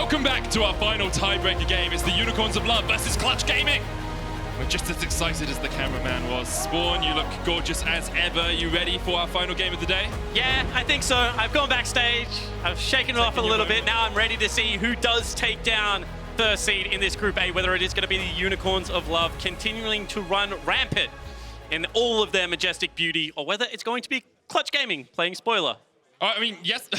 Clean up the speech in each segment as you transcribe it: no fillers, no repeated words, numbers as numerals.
Welcome back to our final tiebreaker game. It's the Unicorns of Love versus Clutch Gaming. We're just as excited as the cameraman was. Spawn, you look gorgeous as ever. You ready for our final game of the day? Yeah, I think so. I've gone backstage. I've shaken it off a little bit. Now I'm ready to see who does take down first seed in this Group A, whether it is going to be the Unicorns of Love continuing to run rampant in all of their majestic beauty, or whether it's going to be Clutch Gaming playing spoiler. I mean, yes,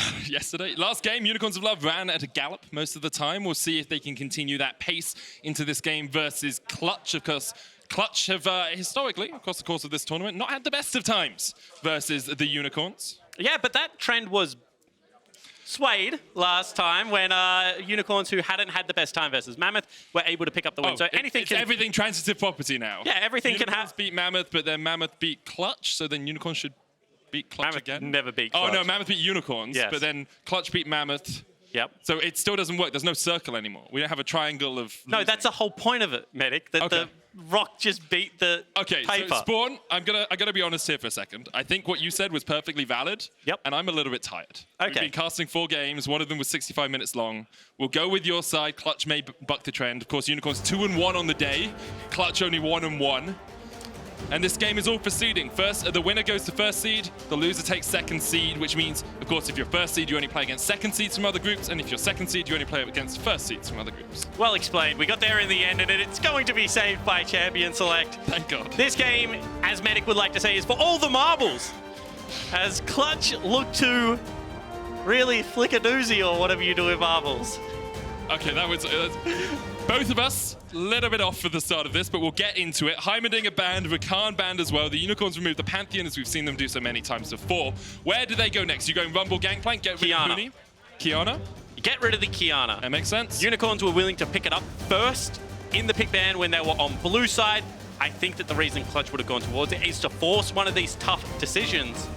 last game, Unicorns of Love ran at a gallop most of the time. We'll see if they can continue that pace into this game versus Clutch. Of course, Clutch have historically, across the course of this tournament, not had the best of times versus the Unicorns. Yeah, but that trend was swayed last time when Unicorns who hadn't had the best time versus Mammoth were able to pick up the win. So anything can... everything transitive property now. Yeah, everything Unicorns can happen. beat Mammoth, but then Mammoth beat Clutch, so then Unicorns should beat Clutch Mammoth again. Never beat Clutch. Oh no, Mammoth beat Unicorns, yes. But then Clutch beat Mammoth. Yep. So it still doesn't work. There's no circle anymore. We don't have a triangle of losing. No, that's the whole point of it, Medic. That the rock just beat the paper. So Spawn, I gotta be honest here for a second. I think what you said was perfectly valid. Yep. And I'm a little bit tired. Okay. We've been casting 4 games. One of them was 65 minutes long. We'll go with your side. Clutch may buck the trend. Of course, Unicorns 2-1 on the day. Clutch only 1-1. And this game is all proceeding. First, the winner goes to first seed, the loser takes second seed, which means, of course, if you're first seed, you only play against second seeds from other groups, and if you're second seed, you only play against first seeds from other groups. Well explained. We got there in the end, and it's going to be saved by Champion Select. Thank God. This game, as Medic would like to say, is for all the marbles. As Clutch look to really flick a doozy or whatever you do with marbles. Okay, that was... both of us, a little bit off for the start of this, but we'll get into it. Heimerdinger banned, Vulcan banned as well. The Unicorns removed the Pantheon, as we've seen them do so many times before. Where do they go next? You going Rumble Gangplank, get rid of Huni? Kiana? Get rid of the Kiana. That makes sense. Unicorns were willing to pick it up first in the pick ban when they were on blue side. I think that the reason Clutch would have gone towards it is to force one of these tough decisions.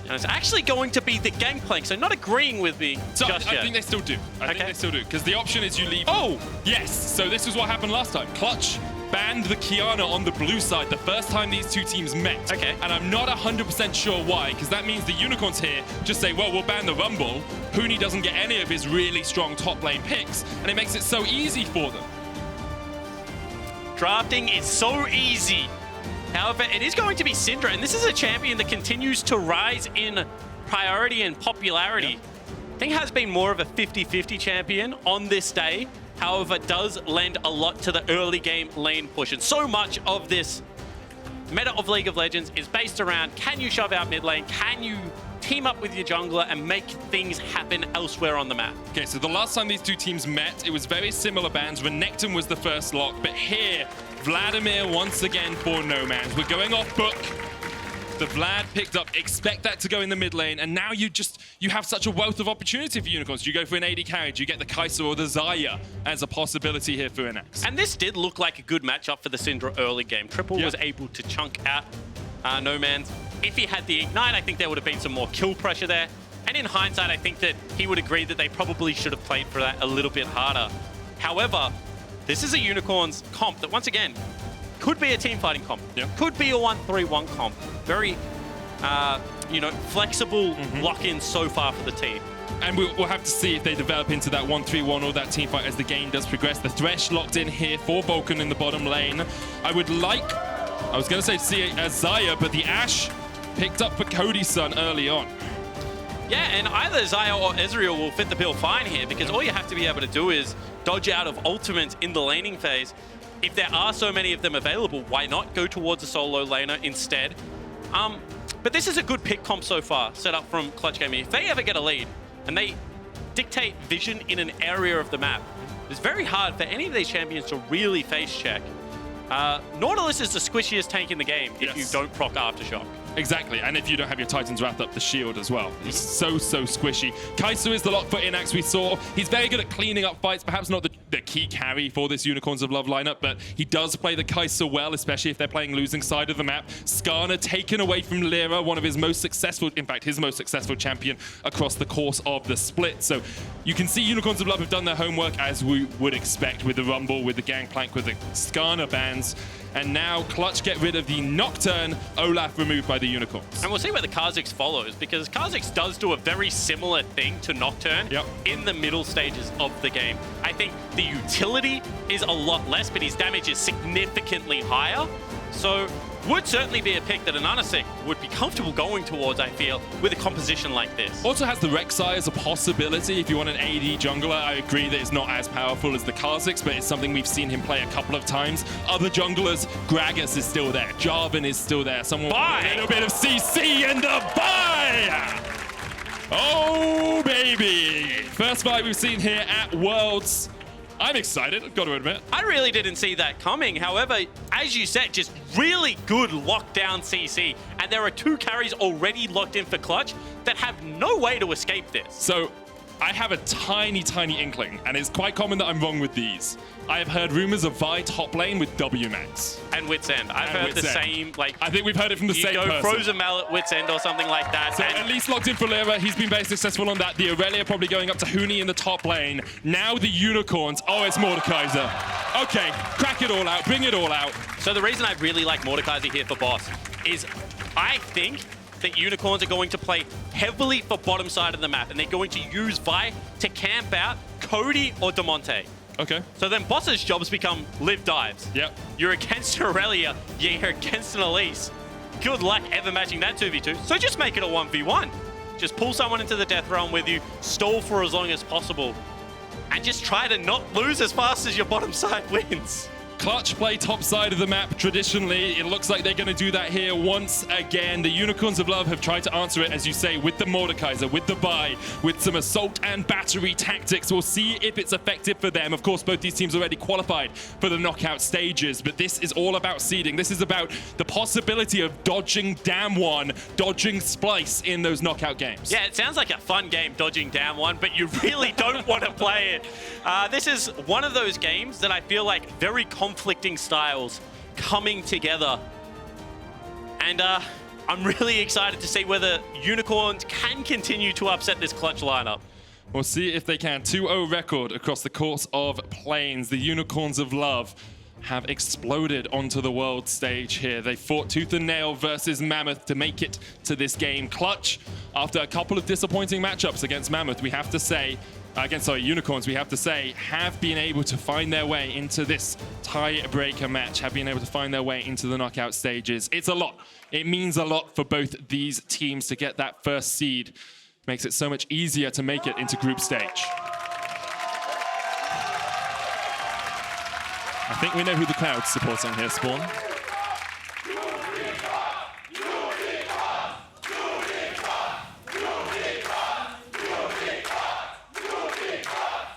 And it's actually going to be the Gangplank, so not agreeing with me just yet. I think they still do. I think they still do, because the option is you leave... Oh, yes! So this is what happened last time. Clutch banned the Kiana on the blue side the first time these two teams met. Okay. And I'm not 100% sure why, because that means the Unicorns here just say, well, we'll ban the Rumble. Huni doesn't get any of his really strong top lane picks, and it makes it so easy for them. Drafting is so easy. However, it is going to be Syndra, and this is a champion that continues to rise in priority and popularity. Yep. I think has been more of a 50-50 champion on this day. However, does lend a lot to the early game lane push. And so much of this meta of League of Legends is based around, can you shove out mid lane? Can you team up with your jungler and make things happen elsewhere on the map? Okay, so the last time these two teams met, it was very similar bans. Renekton was the first lock, but here, Vladimir once again for Nomanz. We're going off book. The Vlad picked up, expect that to go in the mid lane, and now you have such a wealth of opportunity for Unicorns. Do you go for an AD carry? Do you get the Kaiser or the Xayah as a possibility here for Innaxe? And this did look like a good matchup for the Syndra early game. Triple was able to chunk out Nomanz. If he had the Ignite, I think there would have been some more kill pressure there. And in hindsight, I think that he would agree that they probably should have played for that a little bit harder. However, this is a Unicorns comp that, once again, could be a team fighting comp. Yep. Could be a 1-3-1 comp. Very, flexible lock-in so far for the team. And we'll have to see if they develop into that 1-3-1 or that team fight as the game does progress. The Thresh locked in here for Vulcan in the bottom lane. I was going to say see a Xayah, but the Ashe picked up for Cody Sun early on. Yeah, and either Xayah or Ezreal will fit the bill fine here, because all you have to be able to do is dodge out of ultimates in the laning phase. If there are so many of them available, why not go towards a solo laner instead? But this is a good pick comp so far, set up from Clutch Gaming. If they ever get a lead, and they dictate vision in an area of the map, it's very hard for any of these champions to really face check. Nautilus is the squishiest tank in the game if you don't proc Aftershock. Exactly, and if you don't have your Titan's Wrath up the shield as well. It's so squishy. Kaiser is the lock for Innaxe we saw. He's very good at cleaning up fights, perhaps not the key carry for this Unicorns of Love lineup, but he does play the Kaiser well, especially if they're playing losing side of the map. Skarner taken away from Lira, one of his most successful, in fact, his most successful champion across the course of the split. So you can see Unicorns of Love have done their homework as we would expect with the Rumble, with the Gangplank, with the Skarner bans. And now Clutch get rid of the Nocturne, Olaf removed by the Unicorns. And we'll see where the KAHaCiK follows, because KAHaCiK does do a very similar thing to Nocturne in the middle stages of the game. I think the utility is a lot less, but his damage is significantly higher. So would certainly be a pick that an AHaHaCiK would be comfortable going towards, I feel, with a composition like this. Also has the Rek'Sai as a possibility. If you want an AD jungler, I agree that it's not as powerful as the KAHaCiK, but it's something we've seen him play a couple of times. Other junglers, Gragas is still there, Jarvan is still there. Someone with a little bit of CC and the buy! Oh, baby! First buy we've seen here at Worlds. I'm excited, I've got to admit. I really didn't see that coming. However, as you said, just really good lockdown CC. And there are 2 carries already locked in for Clutch that have no way to escape this. So I have a tiny inkling, and it's quite common that I'm wrong with these. I have heard rumors of Vi top lane with W max. And Wits End. I've heard the same, like... I think we've heard it from the same person. You go Frozen Mallet, Wits End or something like that. So Elise locked in for Lira. He's been very successful on that. The Irelia probably going up to Huni in the top lane. Now the Unicorns. Oh, it's Mordekaiser. Okay, crack it all out. Bring it all out. So the reason I really like Mordekaiser here for boss is I think that Unicorns are going to play heavily for bottom side of the map, and they're going to use Vi to camp out Cody or Damonte. Okay. So then boss's jobs become live dives. Yep. You're against Irelia, you're against an Elise. Good luck ever matching that 2v2. So just make it a 1v1. Just pull someone into the death realm with you, stall for as long as possible, and just try to not lose as fast as your bottom side wins. Clutch play top side of the map traditionally. It looks like they're going to do that here once again. The Unicorns of Love have tried to answer it, as you say, with the Mordekaiser, with the buy, with some assault and battery tactics. We'll see if it's effective for them. Of course, both these teams already qualified for the knockout stages, but this is all about seeding. This is about the possibility of dodging Damwon, dodging Splice in those knockout games. Yeah, it sounds like a fun game, dodging Damwon, but you really don't want to play it. This is one of those games that I feel like very conflicting styles coming together. And I'm really excited to see whether Unicorns can continue to upset this Clutch lineup. We'll see if they can. 2-0 record across the course of Plains. The Unicorns of Love have exploded onto the world stage here. They fought tooth and nail versus Mammoth to make it to this game. Clutch, after a couple of disappointing matchups against Mammoth, we have to say, Unicorns, we have to say, have been able to find their way into this tiebreaker match, have been able to find their way into the knockout stages. It's a lot. It means a lot for both these teams to get that first seed. Makes it so much easier to make it into group stage. I think we know who the crowd's supporting here, Spawn.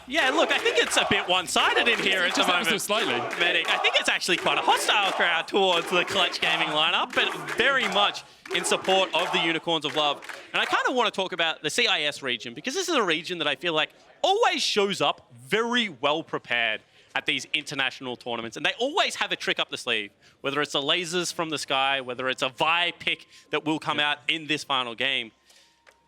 Yeah, look, I think it's a bit one-sided in here at the moment. Just slightly. Medic. I think it's actually quite a hostile crowd towards the Clutch Gaming lineup, but very much in support of the Unicorns of Love. And I kind of want to talk about the CIS region, because this is a region that I feel like always shows up very well prepared at these international tournaments, and they always have a trick up the sleeve, whether it's the lasers from the sky, whether it's a Vi pick that will come out in this final game.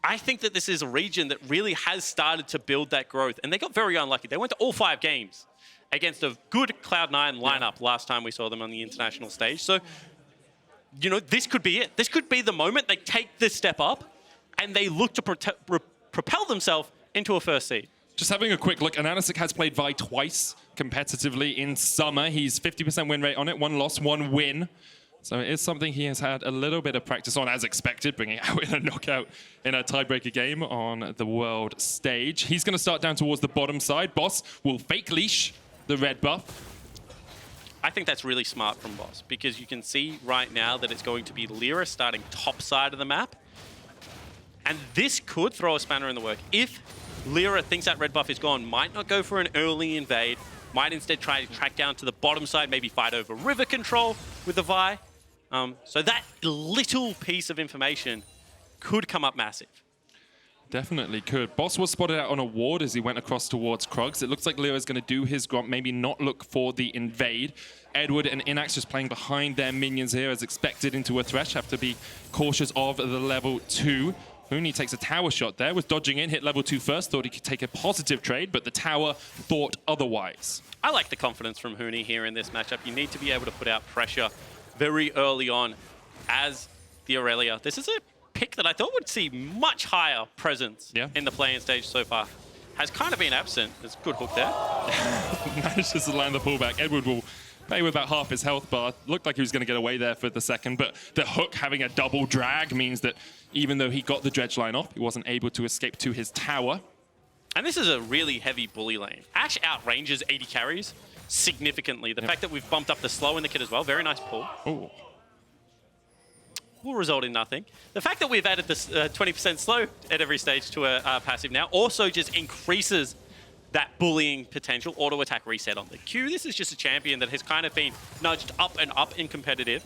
I think that this is a region that really has started to build that growth, and they got very unlucky. They went to all 5 games against a good Cloud9 lineup last time we saw them on the international stage. So, you know, this could be it. This could be the moment they take this step up and they look to propel themselves into a first seed. Just having a quick look, AHaHaCiK has played Vi twice competitively in summer. He's 50% win rate on it, 1 loss, 1 win. So it is something he has had a little bit of practice on, as expected, bringing it out in a knockout in a tiebreaker game on the world stage. He's going to start down towards the bottom side. Boss will fake leash the red buff. I think that's really smart from Boss, because you can see right now that it's going to be Lira starting top side of the map. And this could throw a spanner in the work. If Lira thinks that red buff is gone, might not go for an early invade, might instead try to track down to the bottom side, maybe fight over river control with the Vi. So that little piece of information could come up massive. Definitely could. Boss was spotted out on a ward as he went across towards Krugs. It looks like Lira's going to do his gromp, maybe not look for the invade. Edward and Innaxe just playing behind their minions here as expected into a Thresh. Have to be cautious of the level 2. Huni takes a tower shot there, was dodging in, hit level 2 first, thought he could take a positive trade, but the tower thought otherwise. I like the confidence from Huni here in this matchup. You need to be able to put out pressure very early on as the Irelia. This is a pick that I thought would see much higher presence in the playing stage so far. Has kind of been absent. There's a good hook there. Manages to land the pullback. Edward will pay with about half his health bar. Looked like he was going to get away there for the second, but the hook having a double drag means that even though he got the dredge line off, he wasn't able to escape to his tower. And this is a really heavy bully lane. Ashe outranges 80 carries significantly. The fact that we've bumped up the slow in the kit as well, very nice pull. Ooh. Will result in nothing. The fact that we've added this 20% slow at every stage to a passive now also just increases that bullying potential. Auto attack reset on the Q. This is just a champion that has kind of been nudged up and up in competitive.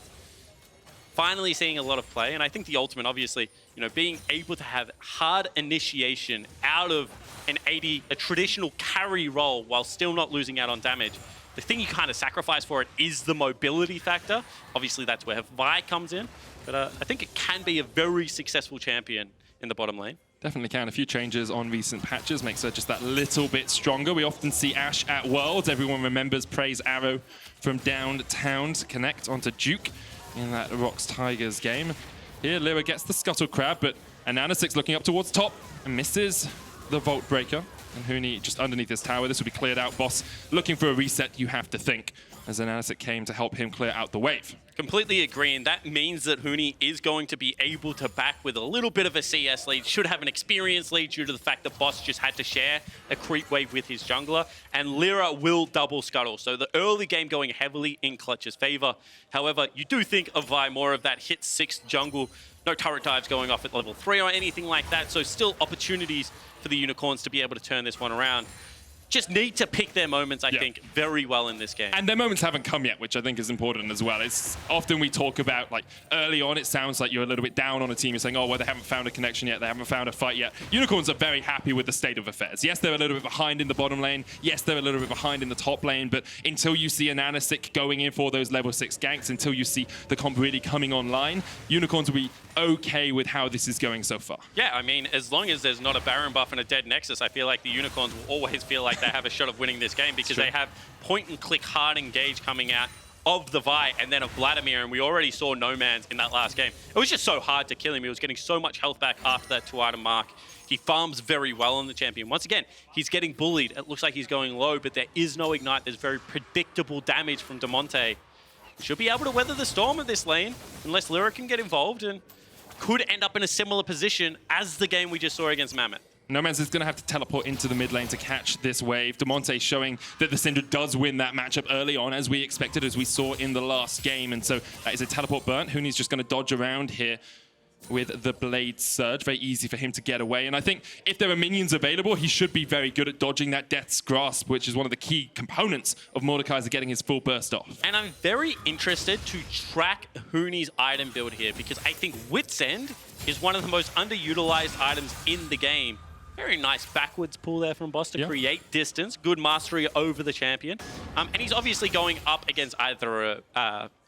Finally seeing a lot of play, and I think the ultimate, obviously, you know, being able to have hard initiation out of an 80, a traditional carry role while still not losing out on damage. The thing you kind of sacrifice for it is the mobility factor. Obviously, that's where Vi comes in. But I think it can be a very successful champion in the bottom lane. Definitely can. A few changes on recent patches makes her just that little bit stronger. We often see Ashe at Worlds. Everyone remembers Prey's arrow from downtown to connect onto Duke in that Rocks Tigers game. Here, Lira gets the Scuttle Crab, but AHaHaCiK's looking up towards top and misses the Vault Breaker. And Huni just underneath this tower. This will be cleared out. Boss looking for a reset, you have to think, as AHaHaCiK came to help him clear out the wave. Completely agree, and that means that Huni is going to be able to back with a little bit of a CS lead, should have an experience lead due to the fact that Boss just had to share a creep wave with his jungler, and Lira will double scuttle. So the early game going heavily in Clutch's favor. However, you do think of Vi more of that hit 6 jungle, no turret dives going off at level 3 or anything like that, so still opportunities for the Unicorns to be able to turn this one around. Just need to pick their moments, I think, very well in this game. And their moments haven't come yet, which I think is important as well. It's often we talk about, like, early on, it sounds like you're a little bit down on a team. You're saying, oh, well, they haven't found a connection yet. They haven't found a fight yet. Unicorns are very happy with the state of affairs. Yes, they're a little bit behind in the bottom lane. Yes, they're a little bit behind in the top lane. But until you see AHaHaCiK going in for those level 6 ganks, until you see the comp really coming online, Unicorns will be okay with how this is going so far. Yeah, I mean, as long as there's not a Baron buff and a dead Nexus, I feel like the Unicorns will always feel like they have a shot of winning this game because they have point-and-click hard engage coming out of the Vi and then of Vladimir, and we already saw Nomanz in that last game. It was just so hard to kill him. He was getting so much health back after that 2-item mark. He farms very well on the champion. Once again, he's getting bullied. It looks like he's going low, but there is no ignite. There's very predictable damage from Damonte. Should be able to weather the storm of this lane unless Lira can get involved and could end up in a similar position as the game we just saw against Mammoth. Nomanz is going to have to teleport into the mid lane to catch this wave. Damonte showing that the Syndra does win that matchup early on, as we expected, as we saw in the last game. And so that is a teleport burnt. Huni's just going to dodge around here with the Blade Surge. Very easy for him to get away. And I think if there are minions available, he should be very good at dodging that Death's Grasp, which is one of the key components of Mordekaiser getting his full burst off. And I'm very interested to track Huni's item build here because I think Wit's End is one of the most underutilized items in the game. Very nice backwards pull there from Boss to create distance. Good mastery over the champion. And he's obviously going up against either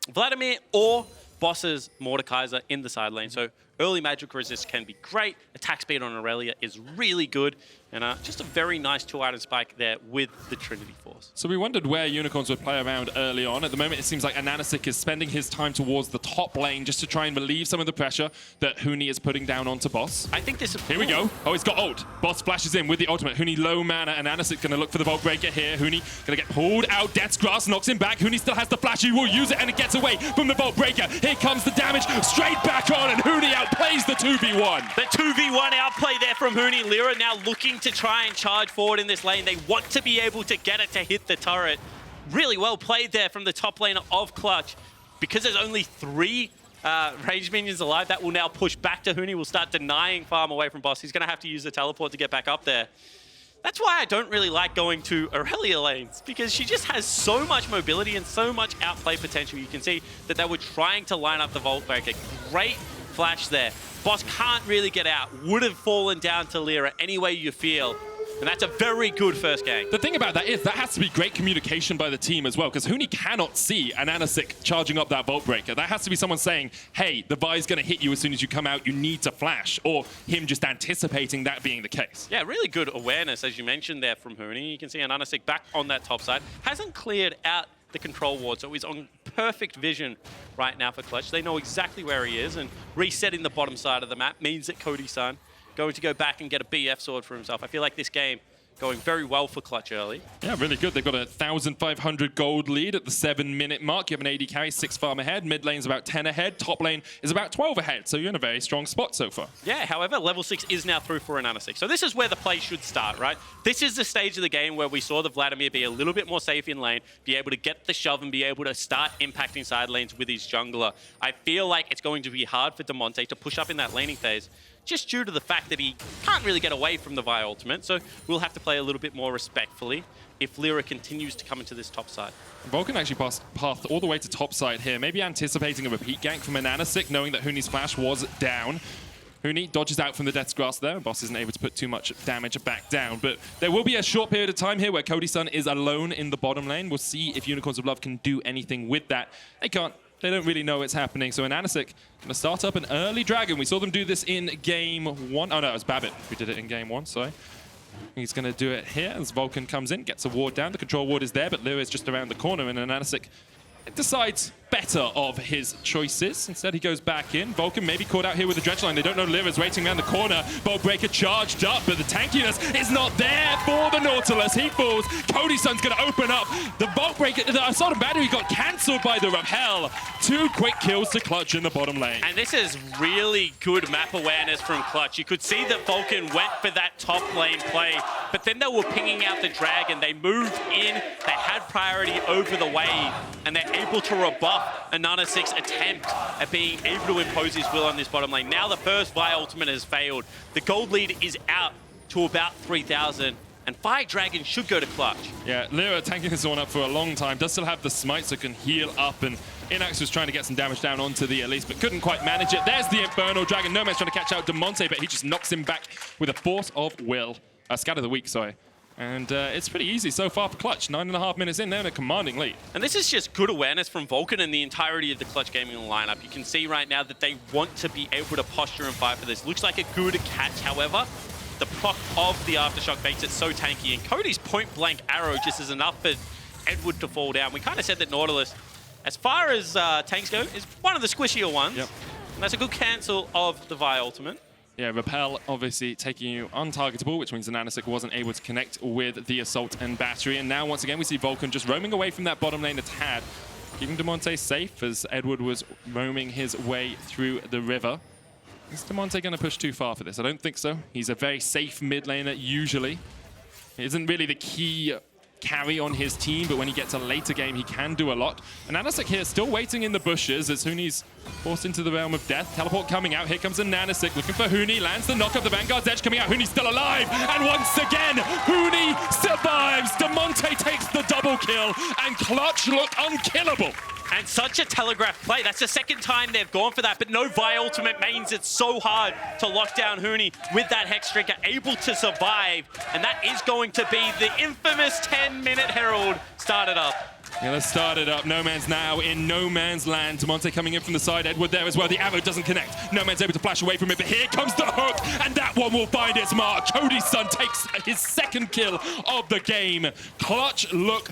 Vladimir or Boss's Mordekaiser in the side lane. So early magic resist can be great. Attack speed on Irelia is really good. And just a very nice 2-item spike there with the Trinity Force. So we wondered where Unicorns would play around early on. At the moment, it seems like AHaHaCiK is spending his time towards the top lane just to try and relieve some of the pressure that Huni is putting down onto Boss. I think this is... Here we go. Oh, he's got ult. Boss flashes in with the ultimate. Huni low mana, and AHaHaCiK going to look for the Vault Breaker here. Huni going to get pulled out. Death's Grasp knocks him back. Huni still has the flash. He will use it, and it gets away from the Vault Breaker. Here comes the damage. Straight back on, and Huni outplays the 2v1. The 2v1 outplay there from Huni. Lira now looking to try and charge forward in this lane. They want to be able to get it to hit the turret. Really well played there from the top lane of Clutch. Because there's only 3 ranged minions alive, that will now push back to Huni. Will start denying farm away from Boss. He's going to have to use the teleport to get back up there. That's why I don't really like going to Irelia lanes, because she just has so much mobility and so much outplay potential. You can see that they were trying to line up the Vault Breaker. Great flash there. Boss can't really get out. Would have fallen down to Lira any way you feel. And that's a very good first game. The thing about that is that has to be great communication by the team as well, because Huni cannot see an AHaHaCiK charging up that Vault Breaker. That has to be someone saying, hey, the Vi's going to hit you as soon as you come out, you need to flash, or him just anticipating that being the case. Yeah, really good awareness, as you mentioned there from Huni. You can see an AHaHaCiK back on that top side. Hasn't cleared out the control ward, so he's on perfect vision right now for Clutch. They know exactly where he is, and resetting the bottom side of the map means that Cody Sun going to go back and get a BF sword for himself. I feel like this game going very well for Clutch early. Yeah, really good. They've got a 1,500 gold lead at the 7-minute mark. You have an AD carry 6 farm ahead. Mid lane's about 10 ahead. Top lane is about 12 ahead. So you're in a very strong spot so far. Yeah, however, level 6 is now through for an AHaHaCiK. So this is where the play should start, right? This is the stage of the game where we saw the Vladimir be a little bit more safe in lane, be able to get the shove and be able to start impacting side lanes with his jungler. I feel like it's going to be hard for Damonte to push up in that laning phase, just due to the fact that he can't really get away from the Vi ultimate, so we'll have to play a little bit more respectfully if Lira continues to come into this top side. Vulcan actually passed path all the way to top side here, maybe anticipating a repeat gank from an AHaHaCiK, knowing that Huni's flash was down. Huni dodges out from the Death's Grasp there. Boss isn't able to put too much damage back down, but there will be a short period of time here where Cody Sun is alone in the bottom lane. We'll see if Unicorns of Love can do anything with that. They can't. They don't really know it's happening. So an AHaHaCiK going to start up an early dragon. We saw them do this in game 1. Oh no, it was Babbitt who did it in game 1, sorry. He's going to do it here as Vulcan comes in, gets a ward down. The control ward is there, but Lira is just around the corner, and an AHaHaCiK decides better of his choices. Instead, he goes back in. Vulcan maybe caught out here with the dredge line. They don't know Lira's waiting around the corner. Bolt Breaker charged up, but the tankiness is not there for the Nautilus. He falls. Cody Sun's going to open up. The Bolt Breaker, the Assault and Battery got cancelled by the Rappel. 2 quick kills to Clutch in the bottom lane. And this is really good map awareness from Clutch. You could see that Vulcan went for that top lane play, but then they were pinging out the dragon. They moved in. They had priority over the wave, and they're able to rebuff an AHaHaCiK's attempt at being able to impose his will on this bottom lane. Now the first Vi ultimate has failed. The gold lead is out to about 3,000, and Fire Dragon should go to Clutch. Yeah, Lira tanking this one up for a long time. Does still have the smite, so can heal up, and Innaxe was trying to get some damage down onto the Elise, but couldn't quite manage it. There's the Infernal Dragon. Nomanz trying to catch out Damonte, but he just knocks him back with a force of will. Scatter the weak, sorry. And it's pretty easy so far for Clutch. 9.5 minutes in, they're in a commanding lead. And this is just good awareness from Vulcan and the entirety of the Clutch Gaming lineup. You can see right now that they want to be able to posture and fight for this. Looks like a good catch, however. The proc of the Aftershock makes it so tanky, and Cody's point-blank arrow just is enough for Edward to fall down. We kind of said that Nautilus, as far as tanks go, is one of the squishier ones. Yep. And that's a good cancel of the Vi ultimate. Yeah, Rappel obviously taking you untargetable, which means an AHaHaCiK wasn't able to connect with the Assault and Battery. And now, once again, we see Vulcan just roaming away from that bottom lane a tad, keeping Damonte safe as Edward was roaming his way through the river. Is Damonte going to push too far for this? I don't think so. He's a very safe mid laner, usually. He isn't really the key carry on his team, but when he gets a later game, he can do a lot. And AHaHaCiK here still waiting in the bushes as Huni's forced into the realm of death. Teleport coming out. Here comes an AHaHaCiK looking for Huni. Lands the knock up the Vanguard's edge coming out. Huni's still alive. And once again, Huni survives. Damonte takes the double kill, and Clutch look unkillable. And such a telegraph play. That's the second time they've gone for that, but no Vi ultimate means it's so hard to lock down Huni with that Hex Trigger, able to survive. And that is going to be the infamous 10-minute Herald started up. Yeah, let's start it up. Nomanz now in no man's land. Damonte coming in from the side. Edward there as well. The arrow doesn't connect. Nomanz able to flash away from it, but here comes the hook, and that one will find its mark. Cody Sun takes his second kill of the game. Clutch look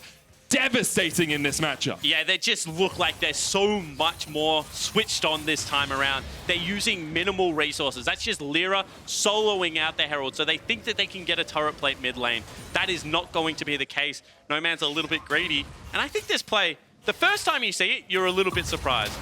devastating in this matchup. Yeah, they just look like they're so much more switched on this time around. They're using minimal resources. That's just Lira soloing out the Herald, so they think that they can get a turret plate mid lane. That is not going to be the case. Nomanz a little bit greedy, and I think this play, the first time you see it, you're a little bit surprised.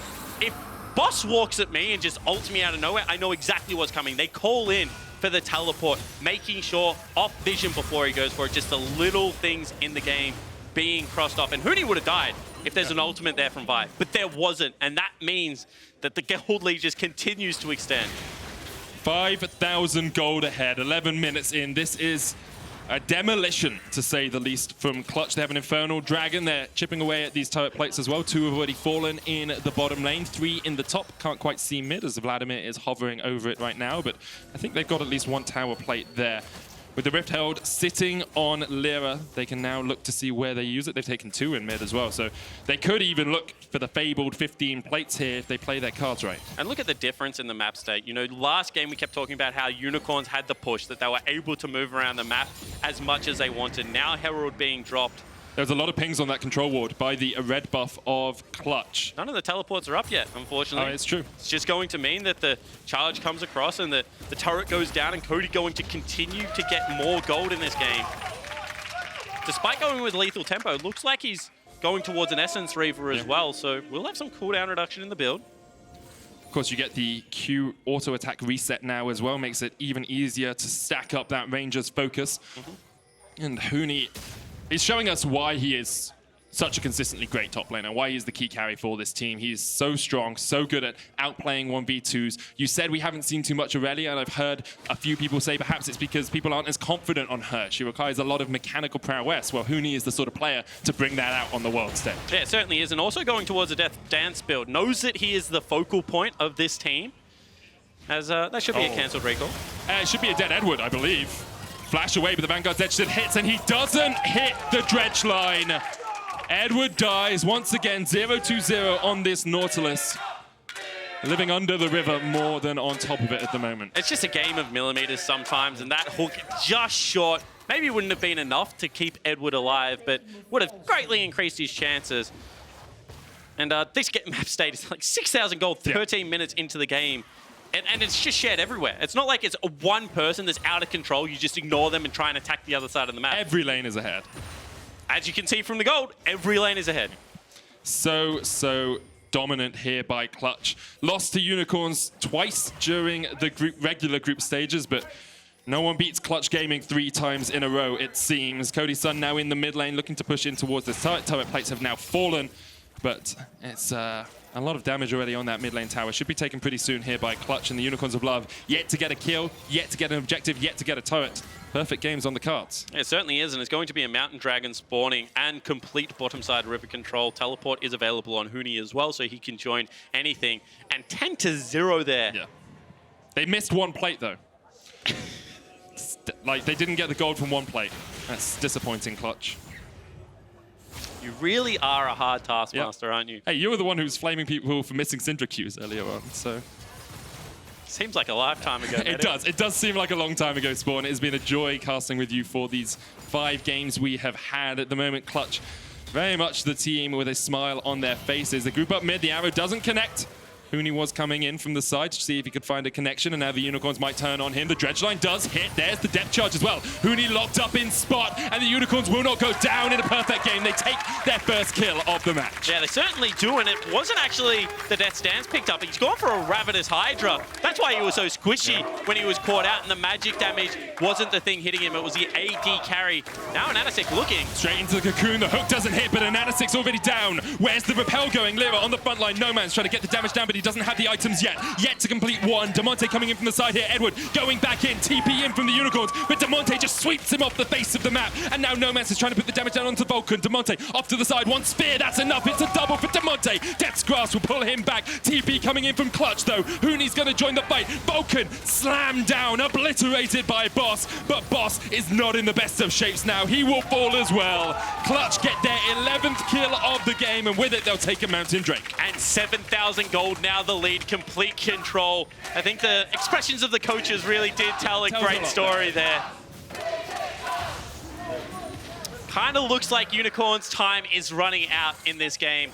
If Boss walks at me and just ults me out of nowhere, I know exactly what's coming. They call in for the teleport, making sure off vision before he goes for it. Just the little things in the game being crossed off. And Huni would have died if there's an ultimate there from Vi, but there wasn't, and that means that the gold lead just continues to extend. 5,000 gold ahead, 11 minutes in. This is a demolition, to say the least, from Clutch. They have an Infernal Dragon. They're chipping away at these turret plates as well. 2 have already fallen in the bottom lane, 3 in the top. Can't quite see mid as Vladimir is hovering over it right now, but I think they've got at least 1 tower plate there. With the Rift Herald sitting on Lira, they can now look to see where they use it. They've taken 2 in mid as well, so they could even look for the fabled 15 plates here if they play their cards right. And look at the difference in the map state. You know, last game we kept talking about how Unicorns had the push, that they were able to move around the map as much as they wanted. Now Herald being dropped. There's a lot of pings on that control ward by the red buff of Clutch. None of the teleports are up yet, unfortunately. Oh, it's true. It's just going to mean that the charge comes across and the turret goes down, and Cody going to continue to get more gold in this game. Despite going with lethal tempo, looks like he's going towards an Essence Reaver as well, so we'll have some cooldown reduction in the build. Of course, you get the Q auto attack reset now as well, makes it even easier to stack up that Ranger's focus. And Huni is showing us why he is such a consistently great top laner, why he's the key carry for this team. He's so strong, so good at outplaying 1v2s. You said we haven't seen too much Irelia, and I've heard a few people say perhaps it's because people aren't as confident on her. She requires a lot of mechanical prowess. Well, Huni is the sort of player to bring that out on the world stage. Yeah, it certainly is, and also going towards a Death Dance build. Knows that he is the focal point of this team. As that should be a cancelled recall. It should be a dead Edward, I believe. Flash away, but the Vanguard's Edge still hits, and he doesn't hit the dredge line. Edward dies once again, 0-2-0 on this Nautilus. Living under the river more than on top of it at the moment. It's just a game of millimeters sometimes, and that hook just short. Maybe wouldn't have been enough to keep Edward alive, but would have greatly increased his chances. And this map state is like 6,000 gold 13 minutes into the game. And it's just shared everywhere. It's not like it's one person that's out of control. You just ignore them and try and attack the other side of the map. Every lane is ahead. As you can see from the gold, every lane is ahead. So dominant here by Clutch. Lost to Unicorns twice during the regular group stages, but no one beats Clutch Gaming 3 times in a row, it seems. Cody Sun now in the mid lane, looking to push in towards the turret. Turret plates have now fallen, but it's a lot of damage already on that mid lane tower. Should be taken pretty soon here by Clutch and the Unicorns of Love. Yet to get a kill, yet to get an objective, yet to get a turret. Perfect games on the cards. It certainly is, and it's going to be a Mountain Dragon spawning and complete bottom side river control. Teleport is available on Huni as well, so he can join anything. And 10-0 there. Yeah. They missed 1 plate, though. Like, they didn't get the gold from 1 plate. That's disappointing, Clutch. You really are a hard taskmaster, aren't you? Hey, you were the one who was flaming people for missing Syndra queues earlier on, so... Seems like a lifetime ago. It does. It does seem like a long time ago, Spawn. It has been a joy casting with you for these 5 games we have had at the moment. Clutch, very much the team with a smile on their faces. The group up mid, the arrow doesn't connect. Huni was coming in from the side to see if he could find a connection, and now the Unicorns might turn on him. The dredge line does hit. There's the depth charge as well. Huni locked up in spot, and the Unicorns will not go down in a perfect game. They take their first kill of the match. Yeah, they certainly do, and it wasn't actually the Death's Dance picked up. He's gone for a Ravenous Hydra. That's why he was so squishy when he was caught out, and the magic damage wasn't the thing hitting him. It was the AD carry. Now an AHaHaCiK looking. Straight into the cocoon. The hook doesn't hit, but an AHaHaCiK's already down. Where's the repel going? Lira on the front line. Nomanz trying to get the damage down, but he doesn't have the items yet to complete 1. Damonte coming in from the side here. Edward going back in. TP in from the Unicorns, but Damonte just sweeps him off the face of the map. And now Nomanz is trying to put the damage down onto Vulcan. Damonte off to the side. 1 spear, that's enough. It's a double for Damonte. Death's Grasp will pull him back. TP coming in from Clutch though. Huni's going to join the fight. Vulcan slammed down, obliterated by Boss, but Boss is not in the best of shapes now. He will fall as well. Clutch get their 11th kill of the game, and with it they'll take a Mountain Drake. And 7,000 gold, now the lead, complete control. I think the expressions of the coaches really did tell a great story there. Kind of looks like Unicorn's time is running out in this game.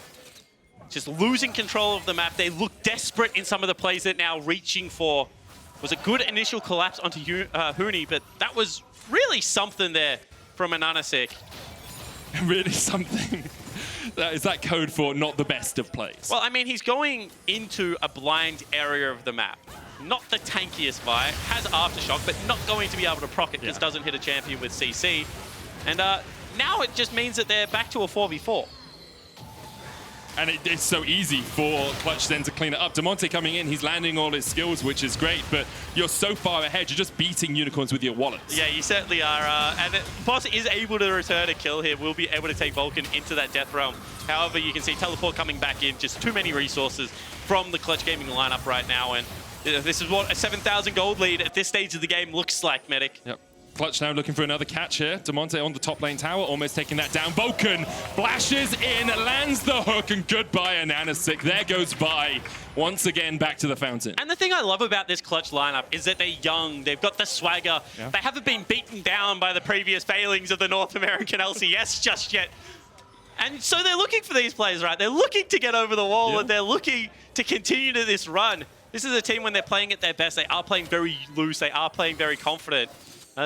Just losing control of the map. They look desperate in some of the plays they're now reaching for. Was a good initial collapse onto Huni, but that was really something there from an AHaHaCiK. Really something. Is that code for not the best of plays? Well, I mean, he's going into a blind area of the map. Not the tankiest fight. Has Aftershock, but not going to be able to proc it because doesn't hit a champion with CC. And now it just means that they're back to a 4v4. And it's so easy for Clutch then to clean it up. Damonte coming in, he's landing all his skills, which is great, but you're so far ahead, you're just beating Unicorns with your wallets. Yeah, you certainly are. And Boss is able to return a kill here. We'll be able to take Vulcan into that death realm. However, you can see Teleport coming back in, just too many resources from the Clutch Gaming lineup right now. And this is what a 7,000 gold lead at this stage of the game looks like, Medic. Yep. Clutch now looking for another catch here. Damonte on the top lane tower, almost taking that down. Vulcan flashes in, lands the hook, and goodbye AHaHaCiK. There goes by. Once again, back to the fountain. And the thing I love about this Clutch lineup is that they're young, they've got the swagger, they haven't been beaten down by the previous failings of the North American LCS just yet. And so they're looking for these players, right? They're looking to get over the wall and they're looking to continue to this run. This is a team when they're playing at their best, they are playing very loose, they are playing very confident.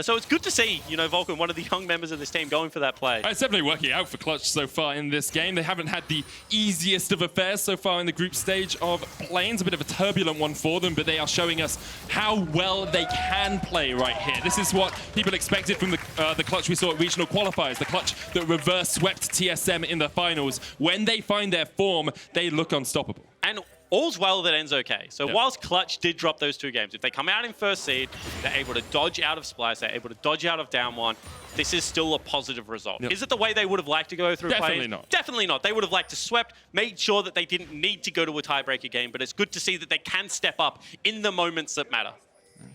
So it's good to see, you know, Vulcan, one of the young members of this team, going for that play. It's definitely working out for Clutch so far in this game. They haven't had the easiest of affairs so far in the group stage of playing. It's a bit of a turbulent one for them, but they are showing us how well they can play right here. This is what people expected from the Clutch we saw at regional qualifiers, the Clutch that reverse swept TSM in the finals. When they find their form, they look unstoppable. And all's well that ends okay. So whilst Clutch did drop those 2 games, if they come out in first seed, they're able to dodge out of Splice, they're able to dodge out of down 1, this is still a positive result. Is it the way they would have liked to go through Definitely playing? not. Definitely not. They would have liked to swept, made sure that they didn't need to go to a tiebreaker game, but it's good to see that they can step up in the moments that matter.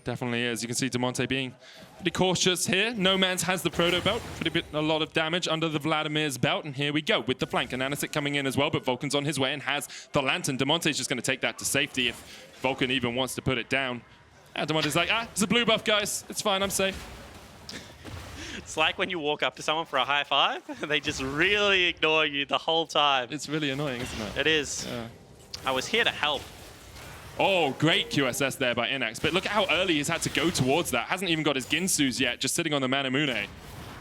Definitely is. You can see Damonte being pretty cautious here. Nomanz has the proto belt, a lot of damage under the Vladimir's belt, and here we go with the flank. And AHaHaCiK coming in as well, but Vulcan's on his way and has the lantern. Damonte's just going to take that to safety if Vulcan even wants to put it down. And Damonte's like, it's a blue buff, guys. It's fine, I'm safe. It's like when you walk up to someone for a high five, and they just really ignore you the whole time. It's really annoying, isn't it? It is. Yeah. I was here to help. Oh, great QSS there by Innaxe. But look at how early he's had to go towards that. Hasn't even got his Ginsus yet, just sitting on the Manamune.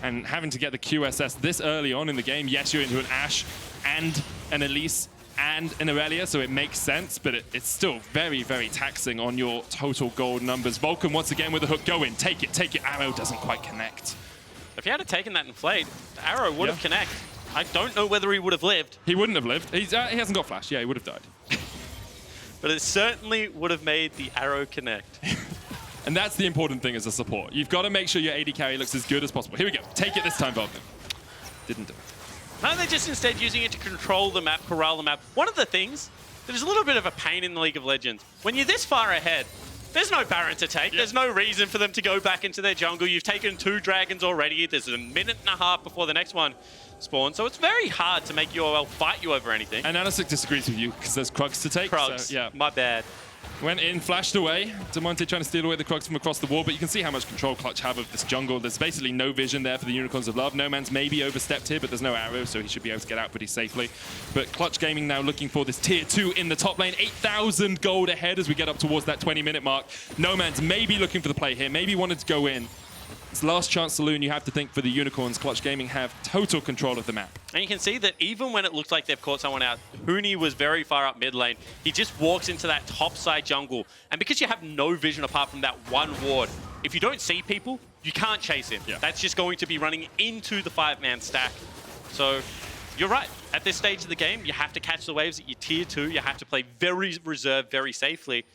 And having to get the QSS this early on in the game. Yes, you're into an Ashe and an Elise and an Irelia, so it makes sense, but it's still very, very taxing on your total gold numbers. Vulcan once again with the hook. Go in, take it, take it. Arrow doesn't quite connect. If he had taken that and flayed, the arrow would have connected. I don't know whether he would have lived. He wouldn't have lived. He hasn't got flash. Yeah, he would have died. But it certainly would have made the arrow connect. And that's the important thing as a support. You've got to make sure your AD carry looks as good as possible. Here we go. Take it this time, Vulcan. Didn't do it. No, they're just instead using it to control the map, corral the map. One of the things that is a little bit of a pain in the League of Legends, when you're this far ahead, there's no Baron to take. There's no reason for them to go back into their jungle. You've taken 2 dragons already. There's a minute and a half before the next one spawns. So it's very hard to make UOL fight you over anything. And AHaHaCiK disagrees with you because there's Krugs to take. Krugs, so, yeah. my bad. Went in, flashed away. Damonte trying to steal away the Krugs from across the wall, but you can see how much control Clutch have of this jungle. There's basically no vision there for the Unicorns of Love. Nomanz maybe overstepped here, but there's no arrow, so he should be able to get out pretty safely. But Clutch Gaming now looking for this tier 2 in the top lane. 8,000 gold ahead as we get up towards that 20-minute mark. Nomanz maybe looking for the play here, maybe wanted to go in. It's last chance saloon, you have to think, for the Unicorns. Clutch Gaming have total control of the map. And you can see that even when it looked like they've caught someone out, Huni was very far up mid lane. He just walks into that top side jungle. And because you have no vision apart from that one ward, if you don't see people, you can't chase him. Yeah. That's just going to be running into the 5-man stack. So you're right. At this stage of the game, you have to catch the waves at your tier 2. You have to play very reserved, very safely.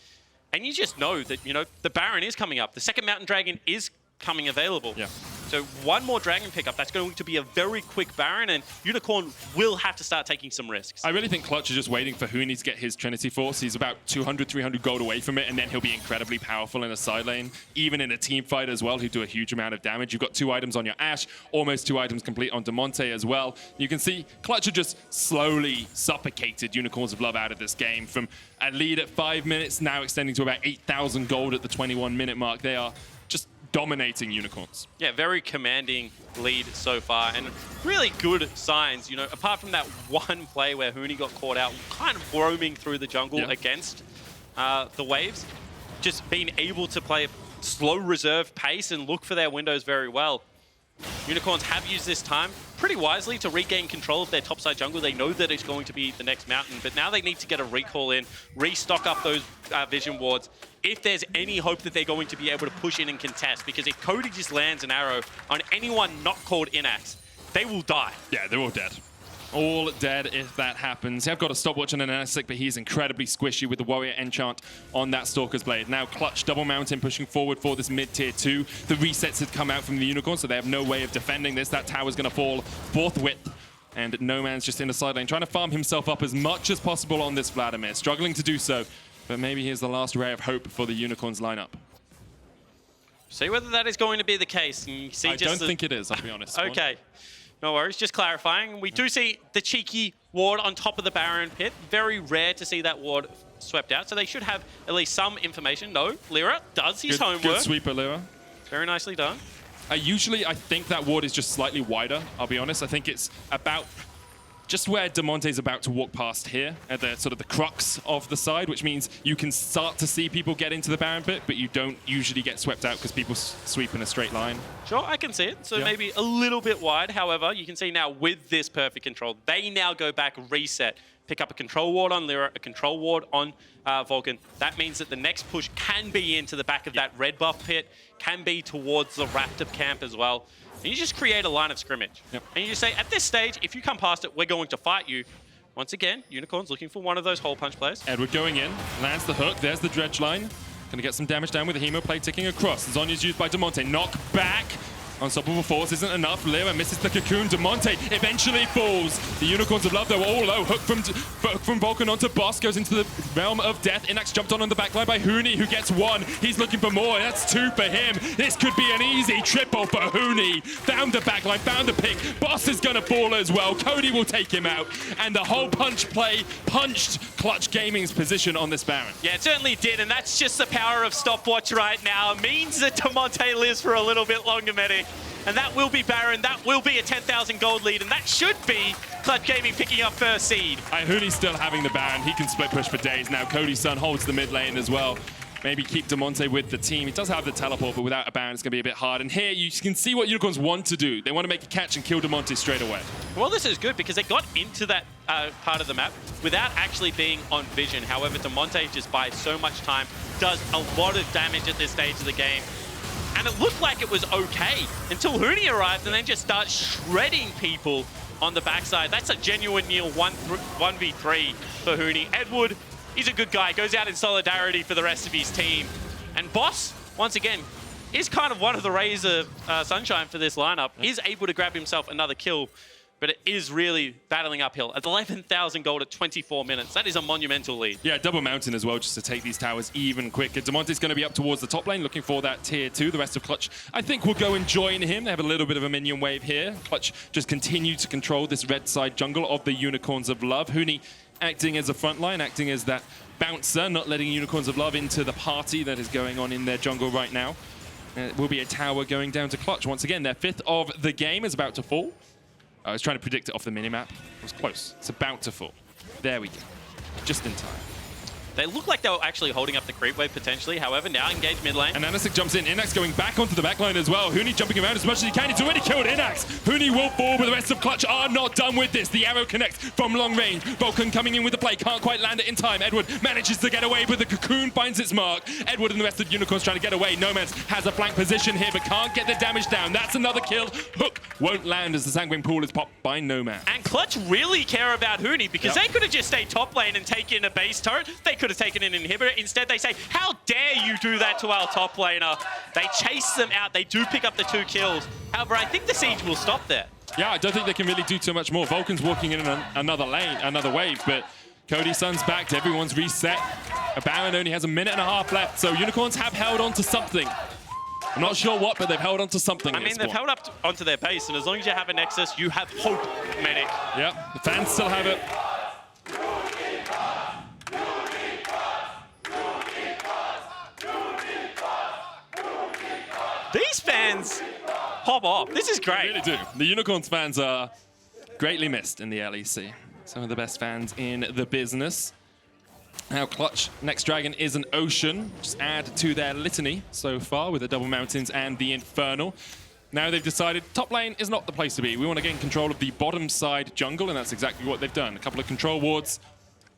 And you just know that, you know, the Baron is coming up. The second Mountain Dragon is coming available. Yeah. So one more Dragon pickup, that's going to be a very quick Baron, and Unicorn will have to start taking some risks. I really think Clutch is just waiting for Huni to get his Trinity Force. He's about 200, 300 gold away from it, and then he'll be incredibly powerful in a side lane, even in a team fight as well, who do a huge amount of damage. You've got 2 items on your Ashe, almost 2 items complete on Damonte as well. You can see Clutch are just slowly suffocated Unicorns of Love out of this game. From a lead at 5 minutes, now extending to about 8,000 gold at the 21-minute mark. They are just dominating Unicorns. Yeah, very commanding lead so far, and really good signs, you know, apart from that one play where Huni got caught out, kind of roaming through the jungle against the waves, just being able to play a slow reserve pace and look for their windows very well. Unicorns have used this time pretty wisely to regain control of their topside jungle. They know that it's going to be the next mountain, but now they need to get a recall in, restock up those vision wards, if there's any hope that they're going to be able to push in and contest. Because if Cody just lands an arrow on anyone not called Innaxe, they will die. Yeah, they're all dead. All dead if that happens. I've got to stop watching an AHaHaCiK, but he's incredibly squishy with the Warrior Enchant on that Stalker's Blade. Now Clutch double mountain pushing forward for this mid-tier 2. The resets had come out from the Unicorn, so they have no way of defending this. That tower's going to fall forthwith. And Nomanz just in the side lane, trying to farm himself up as much as possible on this Vladimir. Struggling to do so, but maybe here's the last ray of hope for the Unicorns lineup. See whether that is going to be the case. And you see I don't think it is, I'll be honest. Okay. No worries, just clarifying. We do see the cheeky ward on top of the Baron pit. Very rare to see that ward swept out, so they should have at least some information. No, Lira does his homework. Good sweeper, Lira. Very nicely done. Usually, I think that ward is just slightly wider, I'll be honest. I think it's about just where Damonte's about to walk past here, at the sort of the crux of the side, which means you can start to see people get into the Baron pit, but you don't usually get swept out because people sweep in a straight line. Sure, I can see it. So maybe a little bit wide. However, you can see now with this perfect control, they now go back, reset, pick up a control ward on Lira, a control ward on Vulcan. That means that the next push can be into the back of that red buff pit, can be towards the Raptor camp as well. And you just create a line of scrimmage. And you just say, at this stage, if you come past it, we're going to fight you. Once again, Unicorn's looking for one of those hole punch plays. Edward going in, lands the hook. There's the dredge line. Gonna get some damage down with the Hemo plate ticking across. Zonya's used by Damonte. Knock back. Unstoppable force isn't enough. Lira misses the cocoon. Damonte eventually falls. The Unicorns of Love, though, all low. Hook from Vulcan onto Boss. Goes into the realm of death. Innaxe jumped on the backline by Huni, who gets one. He's looking for more. That's two for him. This could be an easy triple for Huni. Found the backline, found the pick. Boss is going to fall as well. Cody will take him out. And the whole punch play punched Clutch Gaming's position on this Baron. Yeah, it certainly did. And that's just the power of stopwatch right now. It means that Damonte lives for a little bit longer, Medic. And that will be Baron, that will be a 10,000 gold lead, and that should be Clutch Gaming picking up first seed. Huni's still having the Baron. He can split push for days now. Cody Sun holds the mid lane as well. Maybe keep Damonte with the team. He does have the teleport, but without a Baron, it's going to be a bit hard. And here, you can see what Unicorns want to do. They want to make a catch and kill Damonte straight away. Well, this is good because they got into that part of the map without actually being on vision. However, Damonte just buys so much time, does a lot of damage at this stage of the game. And it looked like it was okay until Huni arrived and then just starts shredding people on the backside. That's a genuine Neil 1v3 for Huni. Edward, he's a good guy, goes out in solidarity for the rest of his team. And Boss, once again, is kind of one of the rays of sunshine for this lineup. Is able to grab himself another kill, but it is really battling uphill. At 11,000 gold at 24 minutes, that is a monumental lead. Yeah, double mountain as well, just to take these towers even quicker. Damonte's going to be up towards the top lane, looking for that tier 2. The rest of Clutch, I think, will go and join him. They have a little bit of a minion wave here. Clutch just continue to control this red side jungle of the Unicorns of Love. Huni acting as a front line, acting as that bouncer, not letting Unicorns of Love into the party that is going on in their jungle right now. It will be a tower going down to Clutch. Once again, their 5th of the game is about to fall. I was trying to predict it off the minimap. It was close. It's about to fall. There we go. Just in time. They look like they were actually holding up the creep wave potentially. However, now engage mid lane. And AHaHaCiK jumps in. Innaxe going back onto the backline as well. Huni jumping around as much as he can. He's already killed Innaxe. Huni will fall, but the rest of Clutch are not done with this. The arrow connects from long range. Vulcan coming in with the play. Can't quite land it in time. Edward manages to get away, but the cocoon finds its mark. Edward and the rest of the Unicorns trying to get away. Nomanz has a flank position here, but can't get the damage down. That's another kill. Hook won't land as the Sanguine Pool is popped by Nomanz. And Clutch really care about Huni because they could have just stayed top lane and taken a base turret. They could have taken an inhibitor. Instead, they say, how dare you do that to our top laner? They chase them out. They do pick up the 2 kills. However, I think the siege will stop there. Yeah, I don't think they can really do too much more. Vulcan's walking in another lane, another wave, but Cody Sun's backed. Everyone's reset. A Baron only has a minute and a half left, so Unicorns have held on to something. I'm not sure what, but they've held on to something. I mean, they've held up onto their base, and as long as you have a Nexus, you have hope, Medic. Yeah, the fans still have it. These fans pop off. This is great. They really do. The Unicorns fans are greatly missed in the LEC. Some of the best fans in the business. Now Clutch, next dragon is an Ocean. Just add to their litany so far with the Double Mountains and the Infernal. Now they've decided top lane is not the place to be. We want to gain control of the bottom side jungle, and that's exactly what they've done. A couple of control wards,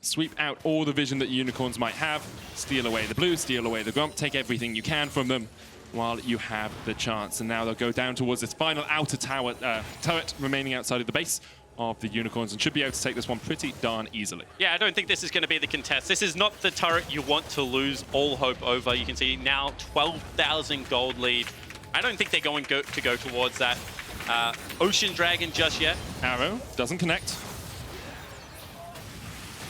sweep out all the vision that Unicorns might have, steal away the blue, steal away the grump, take everything you can from them while you have the chance. And now they'll go down towards this final outer tower, turret remaining outside of the base of the Unicorns, and should be able to take this one pretty darn easily. Yeah, I don't think this is going to be the contest. This is not the turret you want to lose all hope over. You can see now 12,000 gold lead. I don't think they're going to go towards that Ocean Dragon just yet. Arrow doesn't connect.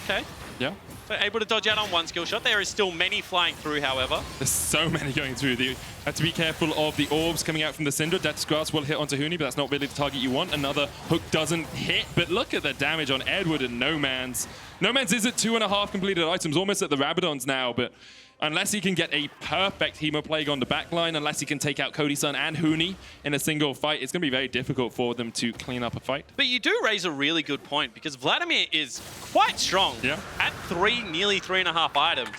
Okay. Yeah. So able to dodge out on one skill shot. There is still many flying through, however. There's so many going through. You have to be careful of the orbs coming out from the Syndra. Death's Grasp will hit onto Huni, but that's not really the target you want. Another hook doesn't hit, but look at the damage on Edward and Nomanz. Nomanz is at 2.5 completed items, almost at the Rabadons now, but unless he can get a perfect Hemoplague on the backline, unless he can take out Cody Sun and Huni in a single fight, it's going to be very difficult for them to clean up a fight. But you do raise a really good point, because Vladimir is quite strong. Yeah. At nearly 3.5 items.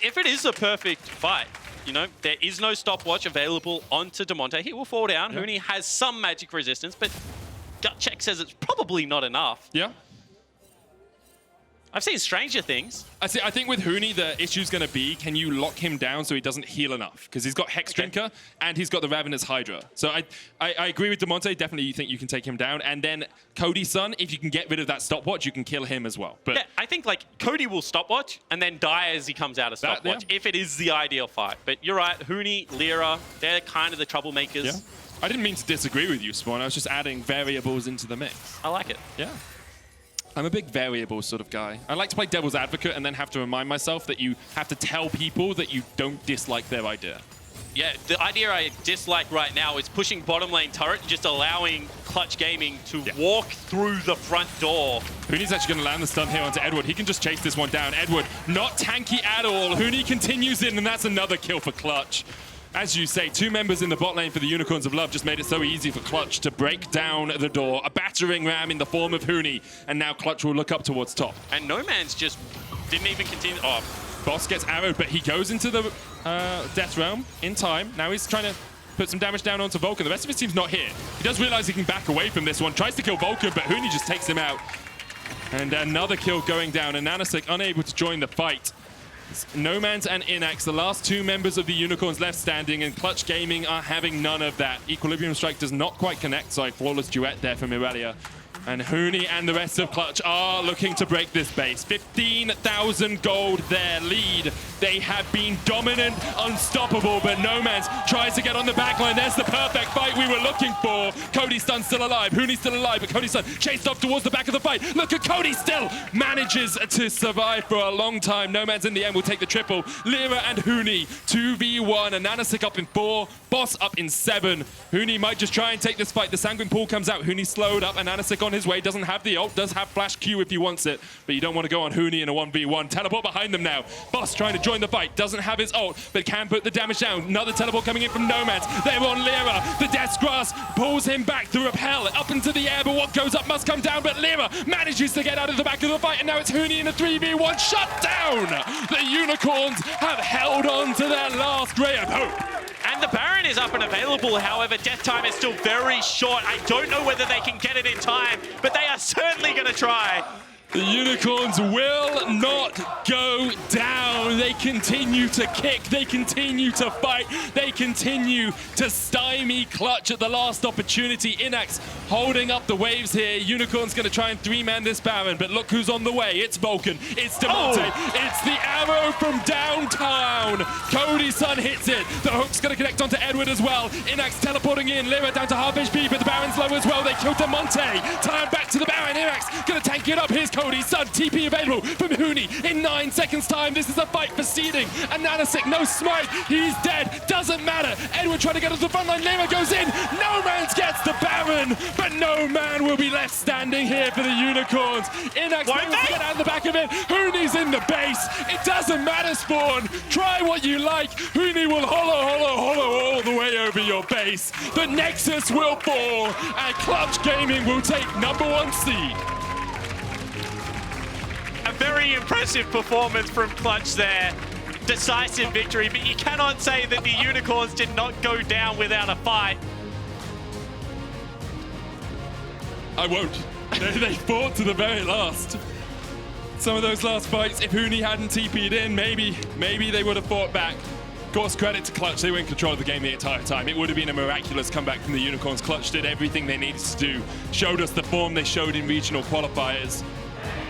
If it is a perfect fight, you know, there is no stopwatch available onto Damonte. He will fall down. Yeah. Huni has some magic resistance, but gut check says it's probably not enough. Yeah. I've seen stranger things. I think with Huni, the issue's going to be, can you lock him down so he doesn't heal enough? Because he's got Hex Drinker and he's got the Ravenous Hydra. So I agree with Damonte. Definitely you think you can take him down. And then Cody Sun, if you can get rid of that stopwatch, you can kill him as well. But yeah, I think like Cody will stopwatch and then die as he comes out of stopwatch, if it is the ideal fight. But you're right, Huni, Lira, they're kind of the troublemakers. Yeah. I didn't mean to disagree with you, Spawn. I was just adding variables into the mix. I like it. Yeah. I'm a big variable sort of guy. I like to play devil's advocate and then have to remind myself that you have to tell people that you don't dislike their idea. Yeah, the idea I dislike right now is pushing bottom lane turret and just allowing Clutch Gaming to walk through the front door. Huni's actually going to land the stun here onto Edward. He can just chase this one down. Edward, not tanky at all. Huni continues in, and that's another kill for Clutch. As you say, 2 members in the bot lane for the Unicorns of Love just made it so easy for Clutch to break down the door. A battering ram in the form of Huni, and now Clutch will look up towards top. And Nomanz just didn't even continue. Oh, Boss gets arrowed, but he goes into the Death Realm in time. Now he's trying to put some damage down onto Vulcan. The rest of his team's not here. He does realize he can back away from this one. Tries to kill Vulcan, but Huni just takes him out. And another kill going down, and AHaHaCiK unable to join the fight. Nomanz and Innaxe, the last 2 members of the Unicorns left standing, and Clutch Gaming are having none of that. Equilibrium Strike does not quite connect, so a flawless duet there from Irelia. And Huni and the rest of Clutch are looking to break this base. 15,000 gold their lead. They have been dominant, unstoppable, but Nomanz tries to get on the backline. There's the perfect fight we were looking for. Cody Sun still alive. Huni's still alive, but Cody Sun chased off towards the back of the fight. Look at Cody still manages to survive for a long time. Nomanz in the end will take the triple. Lira and Huni 2v1, and AHaHaCiK up in 4, Boss up in 7. Huni might just try and take this fight. The Sanguine Pool comes out. Huni slowed up, and AHaHaCiK on his way. Doesn't have the ult, does have Flash Q if he wants it, but you don't want to go on Huni in a 1v1. Teleport behind them now. Boss trying to join the fight. Doesn't have his ult, but can put the damage down. Another teleport coming in from Nomanz. They're on Lira. The Death's Grasp pulls him back through repel up into the air, but what goes up must come down. But Lira manages to get out of the back of the fight, and now it's Huni in a 3v1. Shut down! The Unicorns have held on to their last ray of hope. And the Baron is up and available, however, death time is still very short. I don't know whether they can get it in time, but they are certainly going to try. The Unicorns will not go down. They continue to kick. They continue to fight. They continue to stymie Clutch at the last opportunity. Innaxe holding up the waves here. Unicorn's going to try and 3-man this Baron, but look who's on the way. It's Vulcan. It's Damonte. It's the arrow from downtown. Cody Sun hits it. The hook's going to connect onto Edward as well. Innaxe teleporting in. Lira down to half HP, but the Baron's low as well. They killed Damonte. Time back to the Baron. Innaxe going to tank it up. Here's Cody Sun, TP available from Huni in 9 seconds time. This is a fight for seeding. And AHaHaCiK, no smite. He's dead. Doesn't matter. Edward trying to get to the front line. Lira goes in. Nomanz gets the Baron, but no man will be left standing here for the Unicorns. Innaxe wants to get out of the back of it. Huni's in the base. It doesn't matter, Spawn. Try what you like. Huni will hollow all the way over your base. The Nexus will fall, and Clutch Gaming will take #1 seed. A very impressive performance from Clutch there. Decisive victory, but you cannot say that the Unicorns did not go down without a fight. I won't. They fought to the very last. Some of those last fights, if Huni hadn't TP'd in, maybe they would have fought back. Of course, credit to Clutch. They were in control of the game the entire time. It would have been a miraculous comeback from the Unicorns. Clutch did everything they needed to do. Showed us the form they showed in regional qualifiers.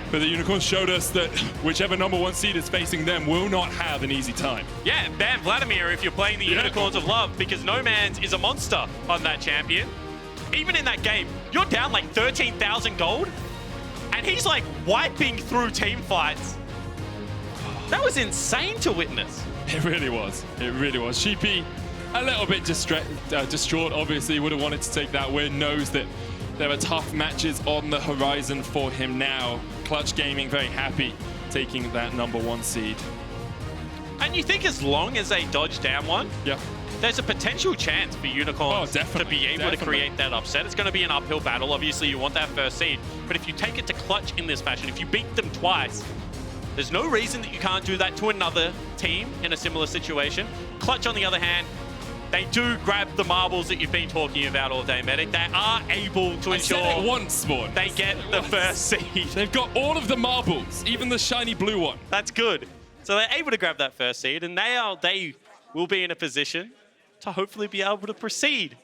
But the Unicorns showed us that whichever #1 seed is facing them will not have an easy time. Yeah, ban Vladimir if you're playing the Unicorns of Love, because Nomanz is a monster on that champion. Even in that game, you're down like 13,000 gold, And he's like wiping through team fights. That was insane to witness. It really was. It really was. Sheepy, a little bit distraught, obviously, would have wanted to take that win, knows that there are tough matches on the horizon for him now. Clutch Gaming very happy taking that #1 seed. And you think as long as they dodge down one, Yeah. there's a potential chance for Unicorns to be able to create that upset. It's going to be an uphill battle. Obviously, you want that first seed. But if you take it to Clutch in this fashion, if you beat them twice, there's no reason that you can't do that to another team in a similar situation. Clutch, on the other hand, they do grab the marbles that you've been talking about all day, Medic. They are able to ensure I said it once, Spawn. they get the first seed. They've got all of the marbles, even the shiny blue one. That's good. So they're able to grab that first seed, and they will be in a position to hopefully be able to proceed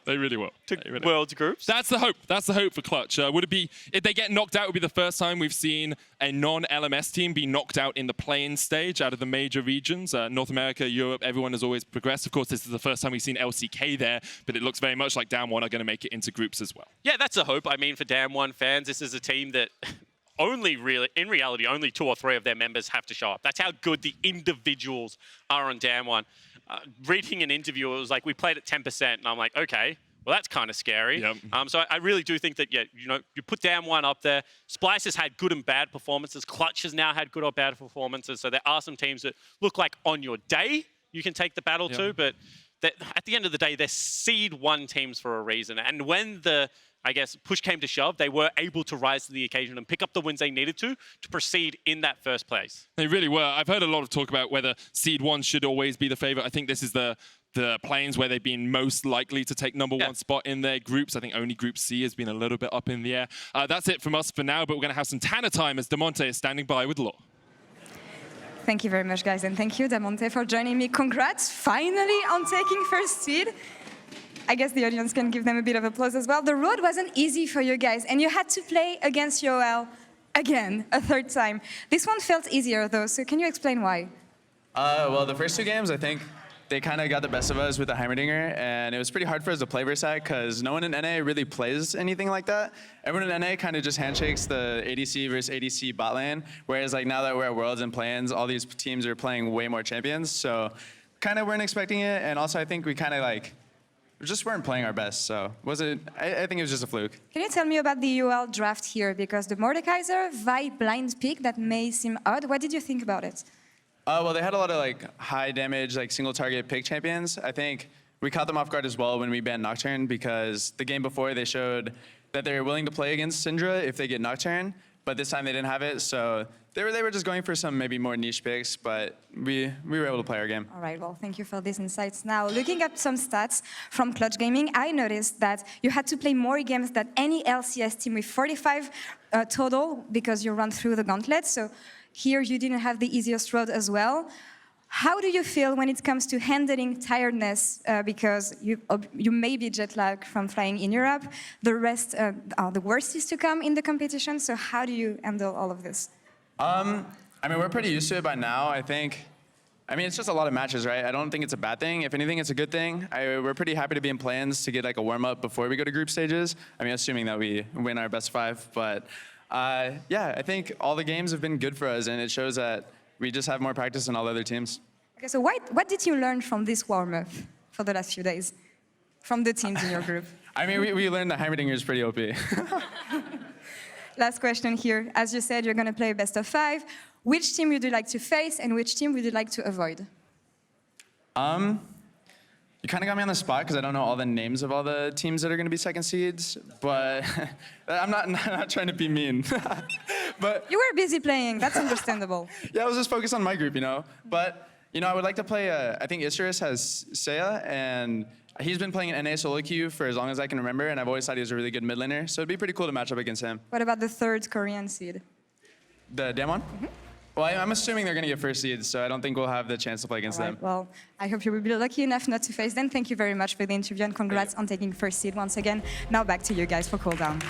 They really will. to Worlds groups. That's the hope. That's the hope for Clutch. Would it be, if they get knocked out, it would be the first time we've seen a non-LMS team be knocked out in the play-in stage out of the major regions. North America, Europe, everyone has always progressed. Of course, this is the first time we've seen LCK there, but it looks very much like Down One are going to make it into groups as well. Yeah, that's a hope. I mean, for Damn One fans, this is a team that in reality, only 2 or 3 of their members have to show up. That's how good the individuals are on Damn One. Reading an interview, it was like, we played at 10%, and I'm like, okay, well, that's kind of scary. Yep. So I really do think that, you put Damn One up there. Splice has had good and bad performances. Clutch has now had good or bad performances. So there are some teams that look like on your day you can take the battle to, but at the end of the day, they're seed 1 teams for a reason. And when push came to shove, they were able to rise to the occasion and pick up the wins they needed to proceed in that first place. They really were. I've heard a lot of talk about whether seed 1 should always be the favorite. I think this is the planes where they've been most likely to take #1 spot in their groups. I think only Group C has been a little bit up in the air. That's it from us for now, but we're going to have some Tanner time as Damonte is standing by with Law. Thank you very much, guys, and thank you, Damonte, for joining me. Congrats, finally, on taking first seed. I guess the audience can give them a bit of applause as well. The road wasn't easy for you guys, and you had to play against UOL again, a 3rd time. This one felt easier, though, so can you explain why? Well, the first 2 games, I think they kind of got the best of us with the HeimerDinger, and it was pretty hard for us to play versus that because no one in NA really plays anything like that. Everyone in NA kind of just handshakes the ADC versus ADC bot lane, whereas like now that we're at Worlds and play-ins, all these teams are playing way more champions, so kind of weren't expecting it, and also I think we kind of we just weren't playing our best, so I think it was just a fluke. Can you tell me about the UOL draft here? Because the Mordekaiser, Vi blind pick, that may seem odd. What did you think about it? Well, they had a lot of high damage, single target pick champions. I think we caught them off guard as well when we banned Nocturne because the game before they showed that they were willing to play against Syndra if they get Nocturne, but this time they didn't have it, so they were just going for some maybe more niche picks, but we were able to play our game. All right, well, thank you for these insights. Now, looking at some stats from Clutch Gaming, I noticed that you had to play more games than any LCS team with 45 total because you run through the gauntlet. So here you didn't have the easiest road as well. How do you feel when it comes to handling tiredness? Because you may be jet lagged from flying in Europe. The rest, the worst is to come in the competition. So how do you handle all of this? I mean, we're pretty used to it by now, I think. I mean, it's just a lot of matches, right? I don't think it's a bad thing. If anything, it's a good thing. We're pretty happy to be in plans to get a warm-up before we go to group stages. I mean, assuming that we win our best 5. But yeah, I think all the games have been good for us, and it shows that we just have more practice than all other teams. Okay, so what did you learn from this warm-up for the last few days, from the teams in your group? I mean, we learned that HeimerDinger is pretty OP. Last question here. As you said, you're going to play a best of 5. Which team would you like to face, and which team would you like to avoid? You kind of got me on the spot because I don't know all the names of all the teams that are going to be second seeds, but I'm not trying to be mean. But you were busy playing. That's understandable. Yeah, I was just focused on my group, But I would like to play. I think Isurus has Seiya, and he's been playing in NA solo queue for as long as I can remember, and I've always thought he was a really good mid laner. So it'd be pretty cool to match up against him. What about the 3rd Korean seed? The Damon? Mm-hmm. Well, I'm assuming they're going to get first seeds, so I don't think we'll have the chance to play against them. Well, I hope you will be lucky enough not to face them. Thank you very much for the interview, and congrats on taking first seed once again. Now back to you guys for cooldown.